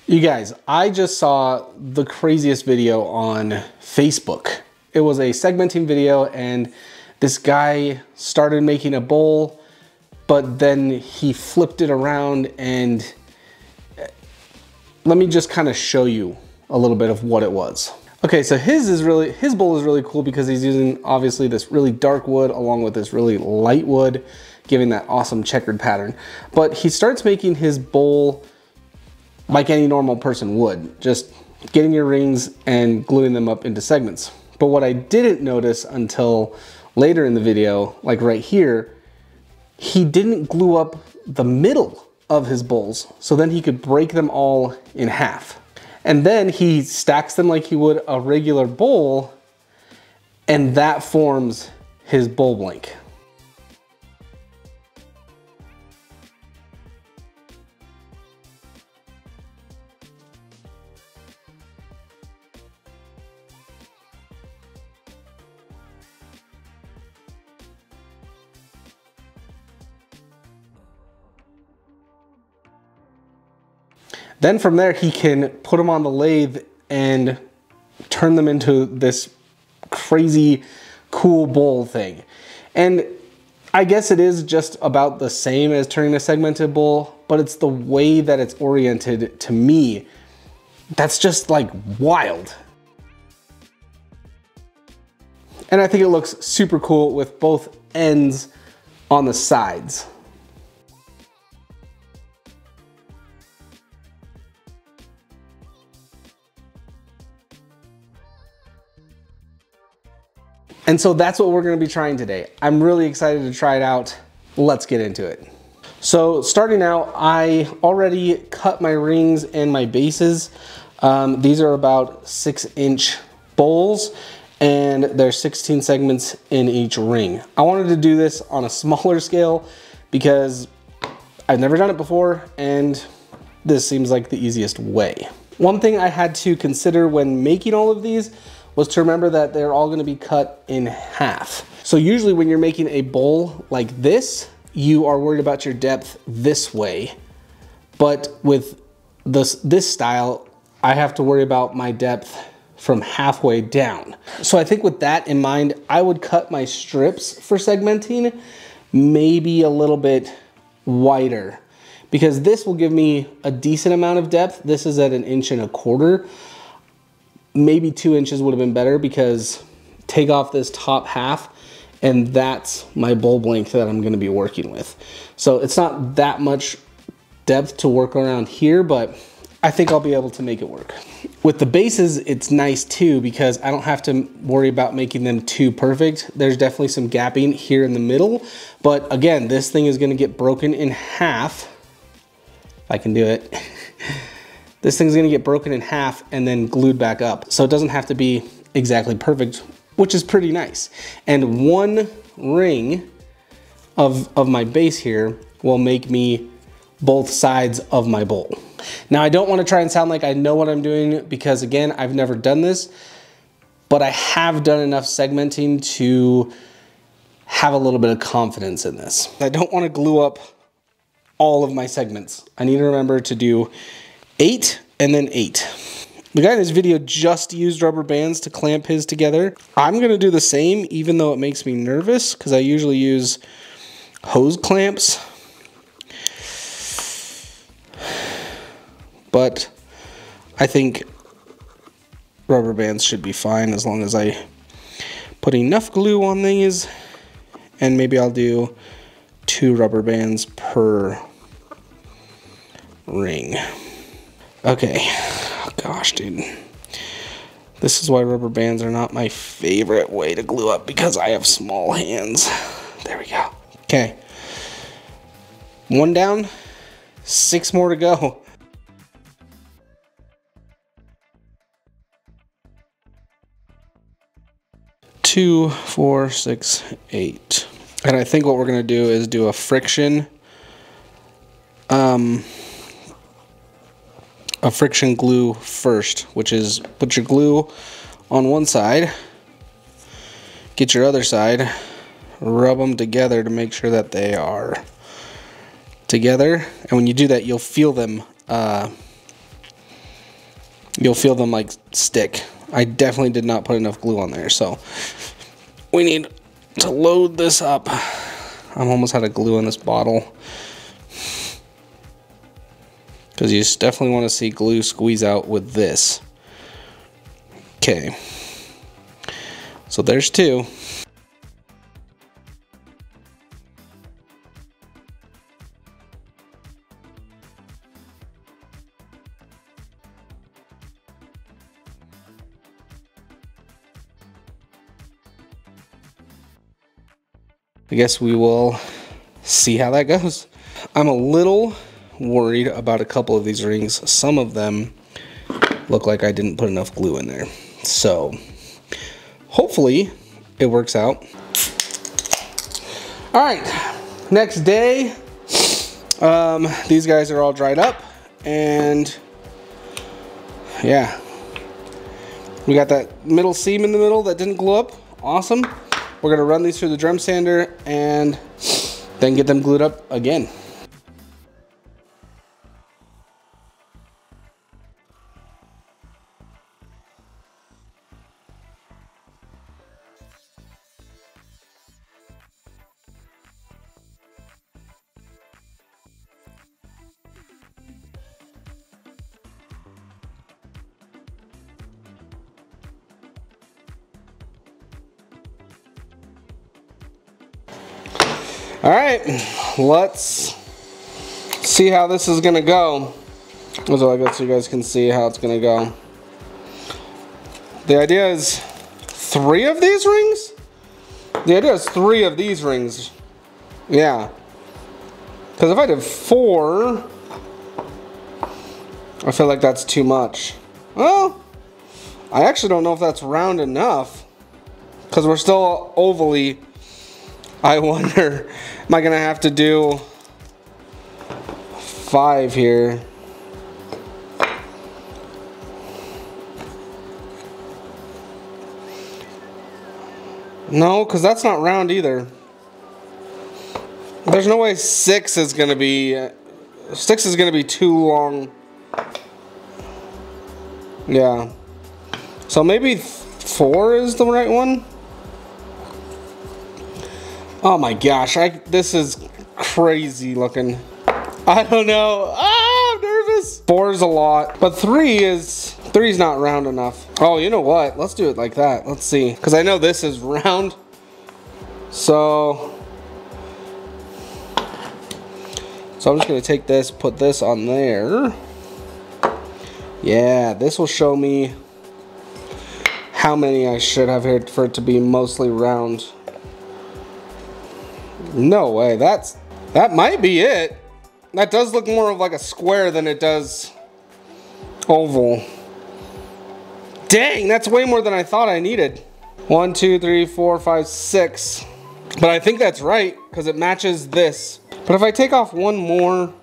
You guys, I just saw the craziest video on Facebook. It was a segmenting video and this guy started making a bowl, but then he flipped it around, and let me just kind of show you a little bit of what it was. Okay, so his bowl is really cool because he's using obviously this really dark wood along with this really light wood, giving that awesome checkered pattern. But he starts making his bowl like any normal person would, just getting your rings and gluing them up into segments. But what I didn't notice until later in the video, like right here, he didn't glue up the middle of his bowls, so then he could break them all in half. And then he stacks them like he would a regular bowl, and that forms his bowl blank. Then from there, he can put them on the lathe and turn them into this crazy cool bowl thing. And I guess it is just about the same as turning a segmented bowl, but it's the way that it's oriented to me that's just like wild. And I think it looks super cool with both ends on the sides. And so that's what we're gonna be trying today. I'm really excited to try it out. Let's get into it. So starting out, I already cut my rings and my bases. These are about 6-inch bowls, and there's 16 segments in each ring. I wanted to do this on a smaller scale because I've never done it before, and this seems like the easiest way. One thing I had to consider when making all of these was to remember that they're all gonna be cut in half. So usually when you're making a bowl like this, you are worried about your depth this way. But with this style, I have to worry about my depth from halfway down. So I think with that in mind, I would cut my strips for segmenting maybe a little bit wider, because this will give me a decent amount of depth. This is at 1.25 inches. Maybe 2 inches would have been better, because take off this top half and that's my bowl blank that I'm gonna be working with. So it's not that much depth to work around here, but I think I'll be able to make it work. With the bases, it's nice too, because I don't have to worry about making them too perfect. There's definitely some gapping here in the middle, but again, this thing is gonna get broken in half, if I can do it. This thing's gonna get broken in half and then glued back up. So it doesn't have to be exactly perfect, which is pretty nice. And one ring of my base here will make me both sides of my bowl. Now, I don't wanna try and sound like I know what I'm doing, because again, I've never done this, but I have done enough segmenting to have a little bit of confidence in this. I don't wanna glue up all of my segments. I need to remember to do 8 and then 8. The guy in this video just used rubber bands to clamp his together. I'm gonna do the same, even though it makes me nervous, because I usually use hose clamps. But I think rubber bands should be fine as long as I put enough glue on these, and maybe I'll do 2 rubber bands per ring. Okay, oh gosh, dude. This is why rubber bands are not my favorite way to glue up, because I have small hands. There we go. Okay. 1 down, 6 more to go. Two, 4, 6, 8. And I think what we're gonna do is do a friction glue first, which is put your glue on one side, get your other side, rub them together to make sure that they are together. And when you do that, you'll feel them you'll feel them like stick. I definitely did not put enough glue on there, so we need to load this up. I'm almost out of glue on this bottle, because you just definitely want to see glue squeeze out with this. Okay, so there's two. I guess we will see how that goes. I'm a little worried about a couple of these rings. Some of them look like I didn't put enough glue in there. So hopefully it works out. All right, next day, these guys are all dried up, and yeah, we got that middle seam in the middle that didn't glue up. Awesome. We're gonna run these through the drum sander and then get them glued up again. All right, let's see how this is gonna go. So I guess you guys can see how it's gonna go. The idea is 3 of these rings? The idea is 3 of these rings. Yeah. Because if I did 4, I feel like that's too much. Well, I actually don't know if that's round enough, because we're still ovally. I wonder, am I gonna have to do 5 here? No, because that's not round either. There's no way 6 is gonna be, 6 is gonna be too long. Yeah. So maybe 4 is the right one? Oh my gosh, this is crazy looking. I don't know. Ah, I'm nervous. 4 is a lot, but 3 is not round enough. Oh, you know what? Let's do it like that. Let's see, because I know this is round. So I'm just gonna take this, put this on there. Yeah, this will show me how many I should have here for it to be mostly round. No way, that might be it. That does look more of like a square than it does oval. Dang, that's way more than I thought I needed. 1, 2, 3, 4, 5, 6. But I think that's right, because it matches this. But if I take off one more,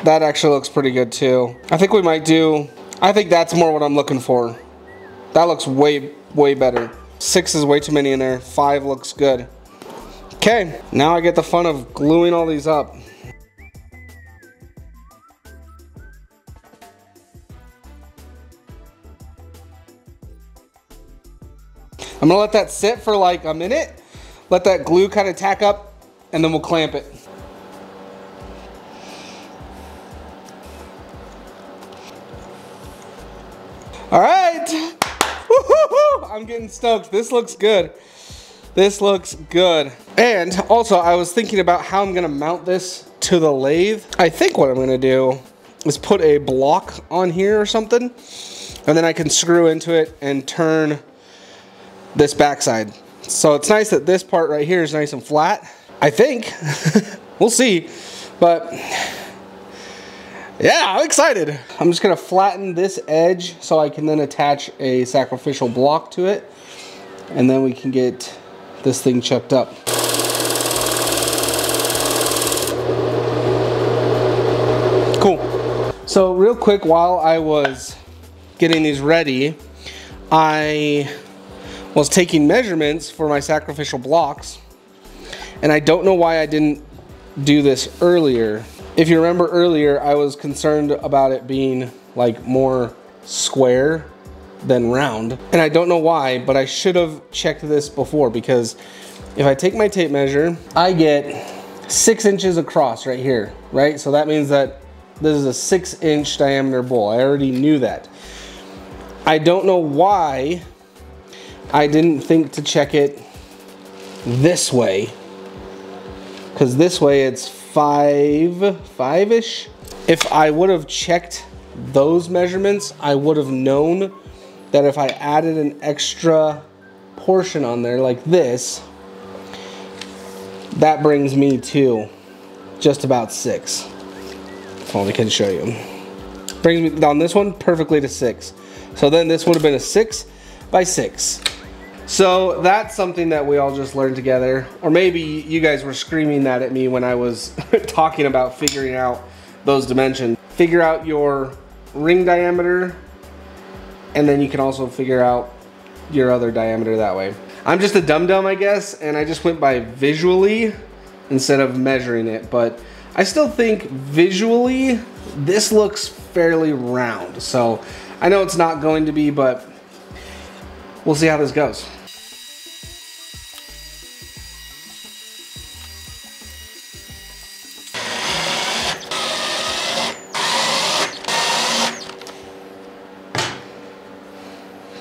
that actually looks pretty good too. I think we might do, I think that's more what I'm looking for. That looks way, way better. 6 is way too many in there. 5 looks good. Okay, now I get the fun of gluing all these up. I'm gonna let that sit for like a minute, let that glue kind of tack up, and then we'll clamp it. All right, woo-hoo-hoo. I'm getting stoked. This looks good. This looks good. And also, I was thinking about how I'm gonna mount this to the lathe. I think what I'm gonna do is put a block on here or something, and then I can screw into it and turn this backside. So it's nice that this part right here is nice and flat, I think. We'll see, but yeah, I'm excited. I'm just gonna flatten this edge so I can then attach a sacrificial block to it, and then we can get this thing checked up. Cool. So real quick, while I was getting these ready, I was taking measurements for my sacrificial blocks, and I don't know why I didn't do this earlier. If you remember earlier, I was concerned about it being like more square than round. And I don't know why, but I should have checked this before, because if I take my tape measure, I get 6 inches across right here, right? So that means that this is a 6-inch diameter bowl. I already knew that. I don't know why I didn't think to check it this way, because this way it's 5-ish. If I would have checked those measurements, I would have known that if I added an extra portion on there like this, that brings me to just about 6. Hold on, I can show you. Brings me on this one perfectly to 6. So then this would have been a 6 by 6. So that's something that we all just learned together. Or maybe you guys were screaming that at me when I was talking about figuring out those dimensions. Figure out your ring diameter, and then you can also figure out your other diameter that way. I'm just a dum-dum, I guess, and I just went by visually instead of measuring it. But I still think visually this looks fairly round. So I know it's not going to be, but we'll see how this goes.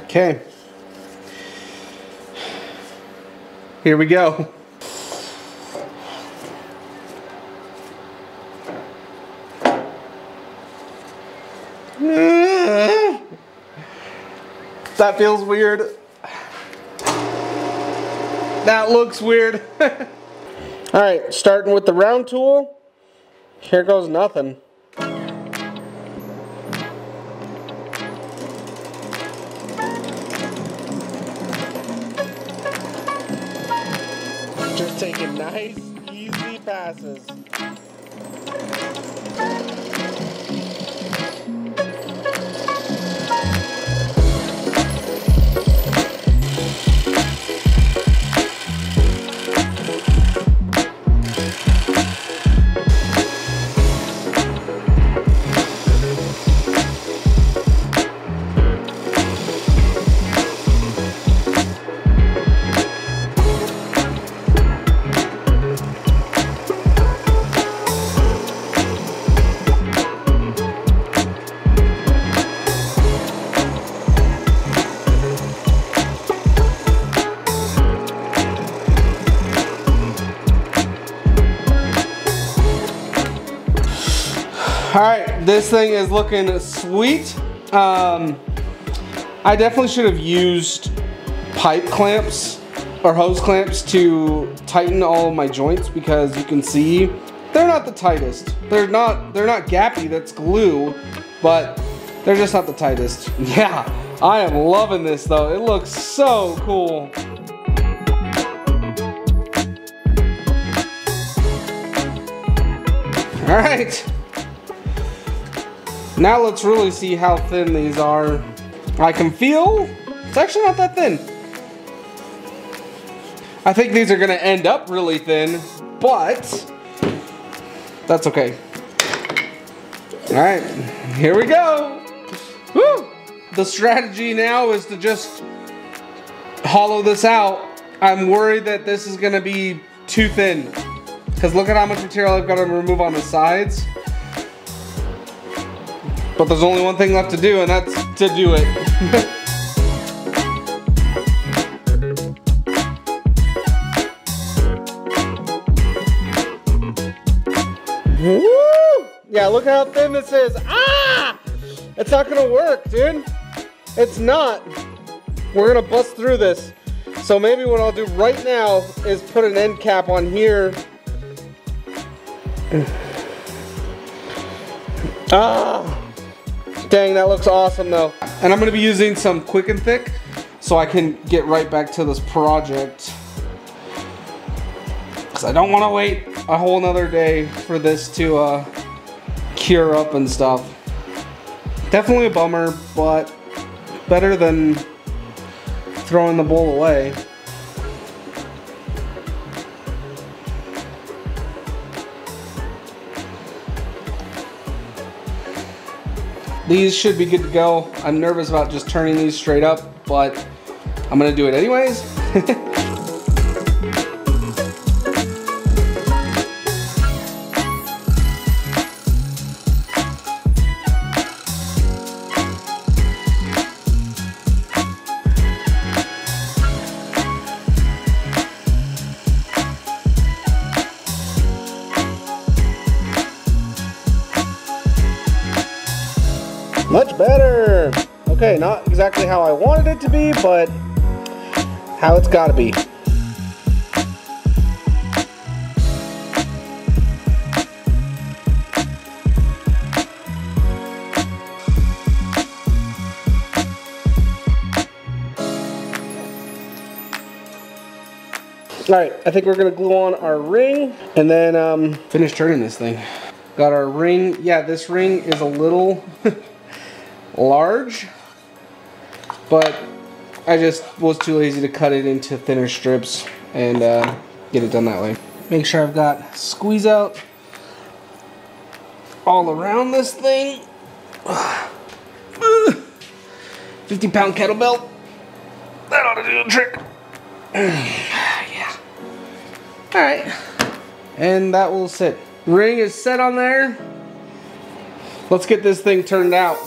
Okay. Here we go. That feels weird. That looks weird. All right, starting with the round tool. Here goes nothing. Just taking nice, easy passes. All right, this thing is looking sweet. I definitely should have used pipe clamps or hose clamps to tighten all of my joints, because you can see they're not the tightest. They're not gappy, that's glue, but they're just not the tightest. Yeah, I am loving this though. It looks so cool. All right. Now let's really see how thin these are. I can feel it's actually not that thin. I think these are gonna end up really thin, but that's okay. All right, here we go. Woo! The strategy now is to just hollow this out. I'm worried that this is gonna be too thin, because look at how much material I've got to remove on the sides. But there's only one thing left to do, and that's to do it. Woo! Yeah, look how thin this is. Ah! It's not gonna work, dude. It's not. We're gonna bust through this. So maybe what I'll do right now is put an end cap on here. Ah! Dang, that looks awesome though. And I'm gonna be using some Quick and Thick so I can get right back to this project, because I don't want to wait a whole nother day for this to cure up and stuff. Definitely a bummer, but better than throwing the bowl away. these should be good to go. I'm nervous about just turning these straight up, but I'm gonna do it anyways. Much better. Okay, not exactly how I wanted it to be, but how it's gotta be. All right, I think we're gonna glue on our ring and then finish turning this thing. Got our ring. Yeah, this ring is a little large, but I just was too lazy to cut it into thinner strips and get it done that way. Make sure I've got squeeze out all around this thing. 50-pound kettlebell. That ought to do the trick. Yeah. All right. And that will sit. Ring is set on there. Let's get this thing turned out.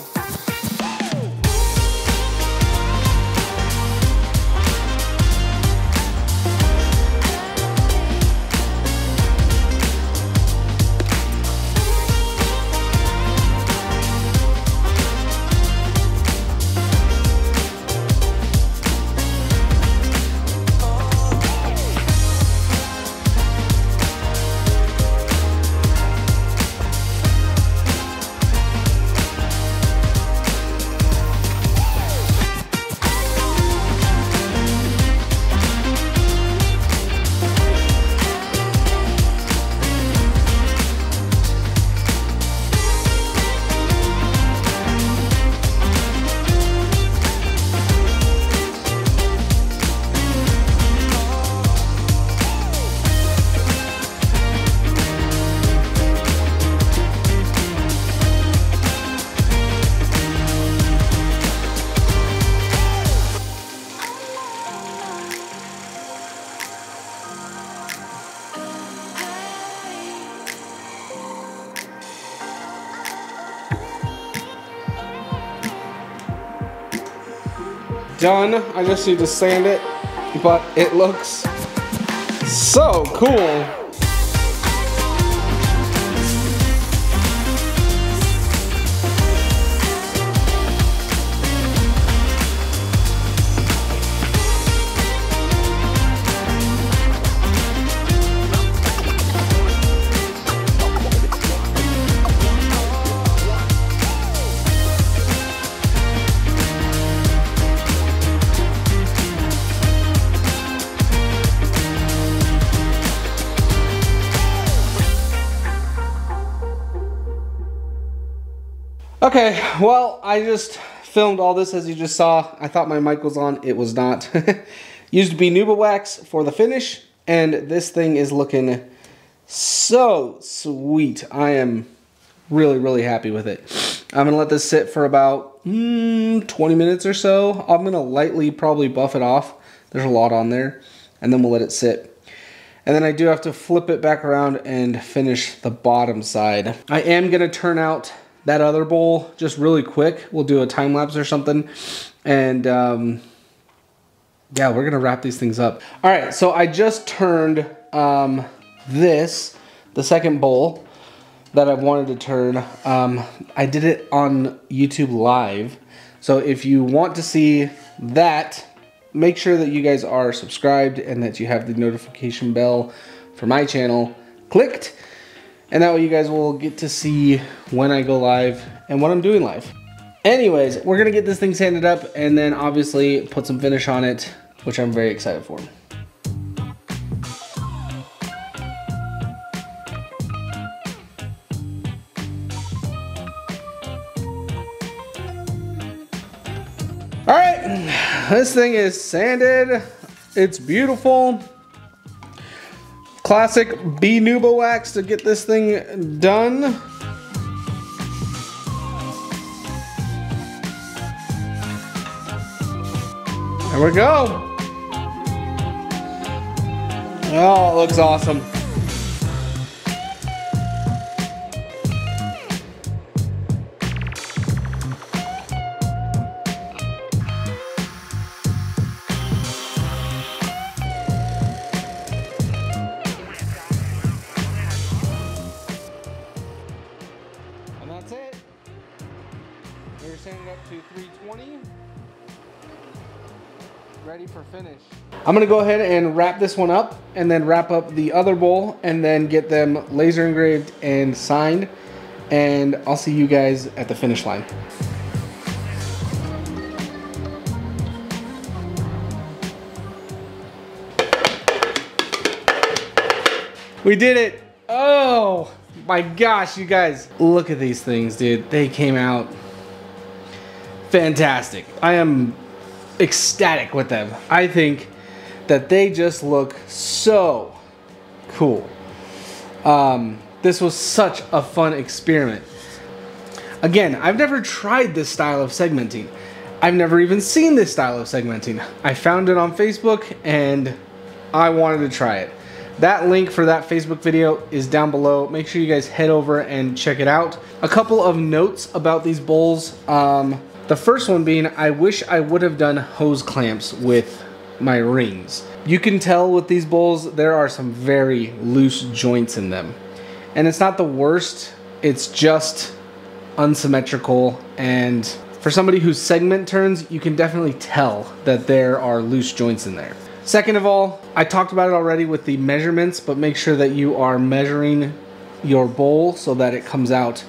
Done. I just need to sand it, but it looks so cool. Okay, well, I just filmed all this as you just saw. I thought my mic was on, it was not. Used Benuba wax for the finish, and this thing is looking so sweet. I am really, really happy with it. I'm gonna let this sit for about 20 minutes or so. I'm gonna lightly probably buff it off. There's a lot on there, and then we'll let it sit. And then I do have to flip it back around and finish the bottom side. I am gonna turn out that other bowl just really quick. We'll do a time lapse or something. And yeah, we're gonna wrap these things up. All right, so I just turned this, the second bowl that I've wanted to turn. I did it on YouTube Live. So if you want to see that, make sure that you guys are subscribed and that you have the notification bell for my channel clicked. And that way you guys will get to see when I go live and what I'm doing live. Anyways, we're gonna get this thing sanded up and then obviously put some finish on it, which I'm very excited for. All right, this thing is sanded. It's beautiful. Classic Benuba wax to get this thing done. There we go. Oh, it looks awesome. And that's it. We're sending it up to 320. Ready for finish. I'm gonna go ahead and wrap this one up and then wrap up the other bowl and then get them laser engraved and signed. And I'll see you guys at the finish line. We did it. Oh my gosh, you guys. Look at these things, dude. They came out fantastic. I am ecstatic with them. I think that they just look so cool. This was such a fun experiment. Again, I've never tried this style of segmenting. I've never even seen this style of segmenting. I found it on Facebook and I wanted to try it. That link for that Facebook video is down below. Make sure you guys head over and check it out. A couple of notes about these bowls. The first one being, I wish I would have done hose clamps with my rings. You can tell with these bowls, there are some very loose joints in them. And it's not the worst, it's just unsymmetrical. And for somebody whose segment turns, you can definitely tell that there are loose joints in there. Second of all, I talked about it already with the measurements, but make sure that you are measuring your bowl so that it comes out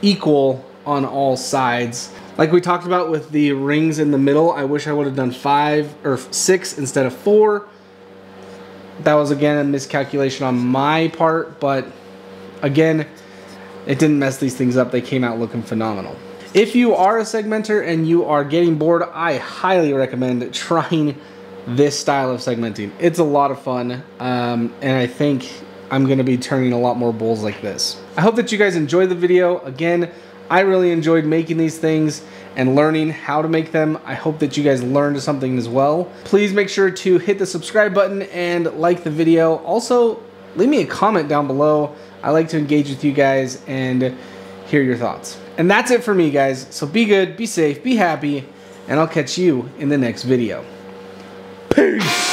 equal on all sides. Like we talked about with the rings in the middle, I wish I would have done 5 or 6 instead of 4. That was again a miscalculation on my part, but again, it didn't mess these things up. They came out looking phenomenal. If you are a segmenter and you are getting bored, I highly recommend trying this style of segmenting. It's a lot of fun, and I think I'm gonna be turning a lot more bowls like this. I hope that you guys enjoyed the video. Again, I really enjoyed making these things and learning how to make them. I hope that you guys learned something as well. Please make sure to hit the subscribe button and like the video. Also, leave me a comment down below. I like to engage with you guys and hear your thoughts. And that's it for me, guys. So be good, be safe, be happy, and I'll catch you in the next video. Peace!